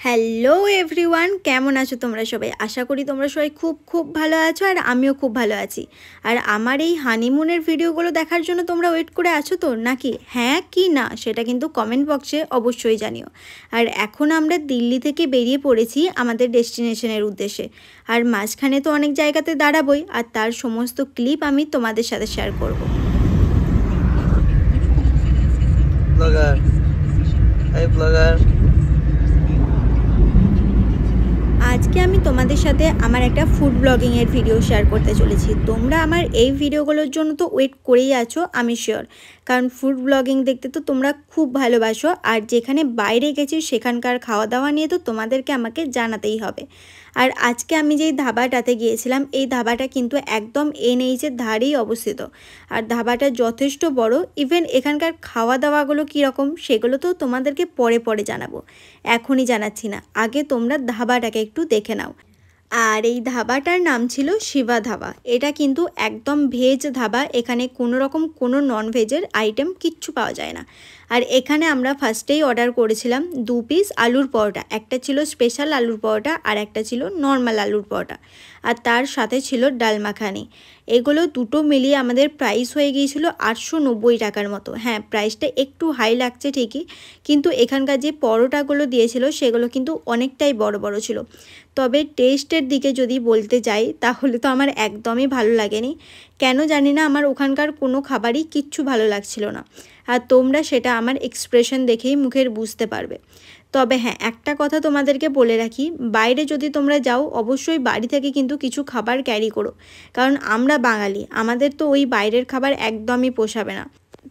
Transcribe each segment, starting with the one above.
Hello everyone, কেমন আছো তোমরা সবাই? আশা করি তোমরা সবাই খুব খুব ভালো আছো আর আমিও খুব ভালো আছি। আর আমার এই হানিমুনের ভিডিওগুলো দেখার জন্য তোমরা ওয়েট করে আছো তো নাকি? হ্যাঁ কি না সেটা কিন্তু কমেন্ট বক্সে অবশ্যই জানিও। আর এখন আমরা দিল্লি থেকে বেরিয়ে পড়েছি আমাদের ডেস্টিনেশনের উদ্দেশ্যে। আর মাঝখানে তো অনেক জায়গাতে দাঁড়াবোই, আর তার সমস্ত ক্লিপ আমি তোমাদের সাথে শেয়ার করব। আজকে আমি তোমাদের সাথে আমার একটা ফুড ব্লগিংয়ের ভিডিও শেয়ার করতে চলেছি। তোমরা আমার এই ভিডিওগুলোর জন্য তো ওয়েট করেই আছো, আমি শিওর, কারণ ফুড ব্লগিং দেখতে তো তোমরা খুব ভালোবাসো। আর যেখানে বাইরে গেছি সেখানকার খাওয়া দাওয়া নিয়ে তো তোমাদেরকে আমাকে জানাতেই হবে। আর আজকে আমি যেই ধাবাটাতে গিয়েছিলাম, এই ধাবাটা কিন্তু একদম এনএইচের ধারেই অবস্থিত। আর ধাবাটা যথেষ্ট বড়। ইভেন এখানকার খাওয়া দাওয়াগুলো কীরকম সেগুলো তো তোমাদেরকে পরে পরে জানাবো, এখনই জানাচ্ছি না। আগে তোমরা ধাবাটাকে একটু দেখে নাও। আর এই ধাবাটার নাম ছিল শিবা ধাবা। এটা কিন্তু একদম ভেজ ধাবা, এখানে কোনো রকম কোনো নন ভেজের আইটেম কিচ্ছু পাওয়া যায় না। আর এখানে আমরা ফার্স্টেই অর্ডার করেছিলাম 2 পিস আলুর পরোটা। একটা ছিল স্পেশাল আলুর পরোটা আর একটা ছিল নর্মাল আলুর পরোটা, আর তার সাথে ছিল ডাল মাখানি। এগুলো দুটো মিলিয়ে আমাদের প্রাইস হয়ে গিয়েছিল 890 টাকার মতো। হ্যাঁ, প্রাইসটা একটু হাই লাগছে ঠিকই, কিন্তু এখানকার যে পরোটাগুলো দিয়েছিল সেগুলো কিন্তু অনেকটাই বড় বড় ছিল। তবে টেস্টের দিকে যদি বলতে যাই তাহলে তো আমার একদমই ভালো লাগেনি। কেন জানি না, আমার ওখানকার কোনো খাবারই কিচ্ছু ভালো লাগছিল না। আর তোমরা সেটা আমার এক্সপ্রেশন দেখেই মুখের বুঝতে পারবে। তবে হ্যাঁ, একটা কথা তোমাদেরকে বলে রাখি, বাইরে যদি তোমরা যাও অবশ্যই বাড়ি থেকে কিন্তু কিছু খাবার ক্যারি করো, কারণ আমরা বাঙালি, আমাদের তো ওই বাইরের খাবার একদমই পোষাবে না।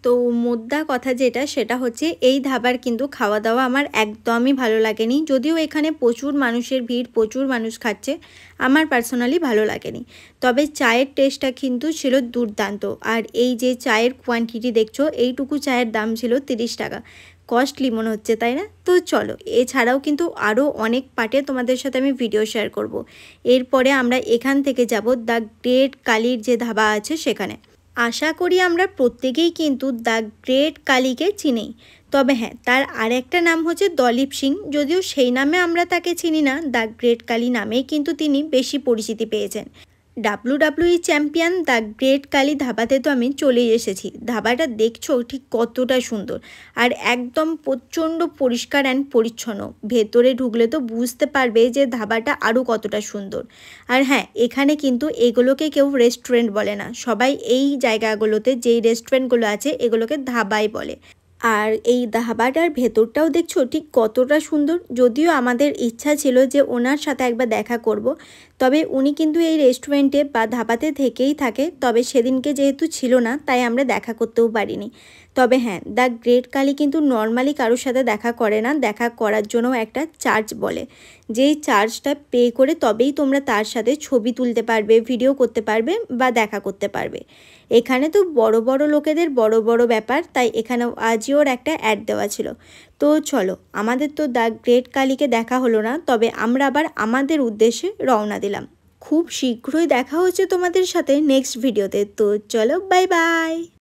তো মোদ্দা কথা যেটা, সেটা হচ্ছে এই ধাবার কিন্তু খাওয়া দাওয়া আমার একদমই ভালো লাগেনি। যদিও এখানে প্রচুর মানুষের ভিড়, প্রচুর মানুষ খাচ্ছে, আমার পার্সোনালি ভালো লাগেনি। তবে চায়ের টেস্টটা কিন্তু ছিল দুর্দান্ত। আর এই যে চায়ের কোয়ান্টিটি দেখছো, এইটুকু চায়ের দাম ছিল 30 টাকা। কস্টলি মনে হচ্ছে, তাই না? তো চলো, এছাড়াও কিন্তু আরও অনেক পার্টে তোমাদের সাথে আমি ভিডিও শেয়ার করব। এরপরে আমরা এখান থেকে যাব দ্য গ্রেট কালির যে ধাবা আছে সেখানে। আশা করি আমরা প্রত্যেকেই কিন্তু দ্য গ্রেট কালীকে চিনি। তবে হ্যাঁ, তার আরেকটা নাম হচ্ছে দলীপ সিং। যদিও সেই নামে আমরা তাকে চিনি না, দ্য গ্রেট কালী নামেই কিন্তু তিনি বেশি পরিচিতি পেয়েছেন। WWE champion the great Khali ধাবাতে তো আমি চলে এসেছি। ধাবাটা দেখছো ঠিক কতটা সুন্দর, আর একদম প্রচণ্ড পরিষ্কার অ্যান্ড পরিচ্ছন্ন। ভেতরে ঢুকলে তো বুঝতে পারবে যে ধাবাটা আরও কতটা সুন্দর। আর হ্যাঁ, এখানে কিন্তু এগুলোকে কেউ রেস্টুরেন্ট বলে না, সবাই এই জায়গাগুলোতে যেই রেস্টুরেন্টগুলো আছে এগুলোকে ধাবাই বলে। আর এই ধাবাটার ভেতরটাও দেখছো ঠিক কতটা সুন্দর। যদিও আমাদের ইচ্ছা ছিল যে ওনার সাথে একবার দেখা করব, তবে উনি কিন্তু এই রেস্টুরেন্টে বা ধাবাতে থেকেই থাকে। তবে সেদিনকে যেহেতু ছিল না, তাই আমরা দেখা করতেও পারিনি। তবে হ্যাঁ, দ্য গ্রেট কালী কিন্তু নর্মালি কারোর সাথে দেখা করে না, দেখা করার জন্য একটা চার্জ বলে, যেই চার্জটা পে করে তবেই তোমরা তার সাথে ছবি তুলতে পারবে, ভিডিও করতে পারবে বা দেখা করতে পারবে। এখানে তো বড় বড় লোকেদের বড় বড় ব্যাপার, তাই এখানে আজিওর একটা অ্যাড দেওয়া ছিল। তো চলো, আমাদের তো দ্য গ্রেট কালীকে দেখা হলো না, তবে আমরা আবার আমাদের উদ্দেশ্যে রওনা দিলাম। খুব শীঘ্রই দেখা হচ্ছে তোমাদের সাথে নেক্সট ভিডিওতে। তো চলো, বাই বাই।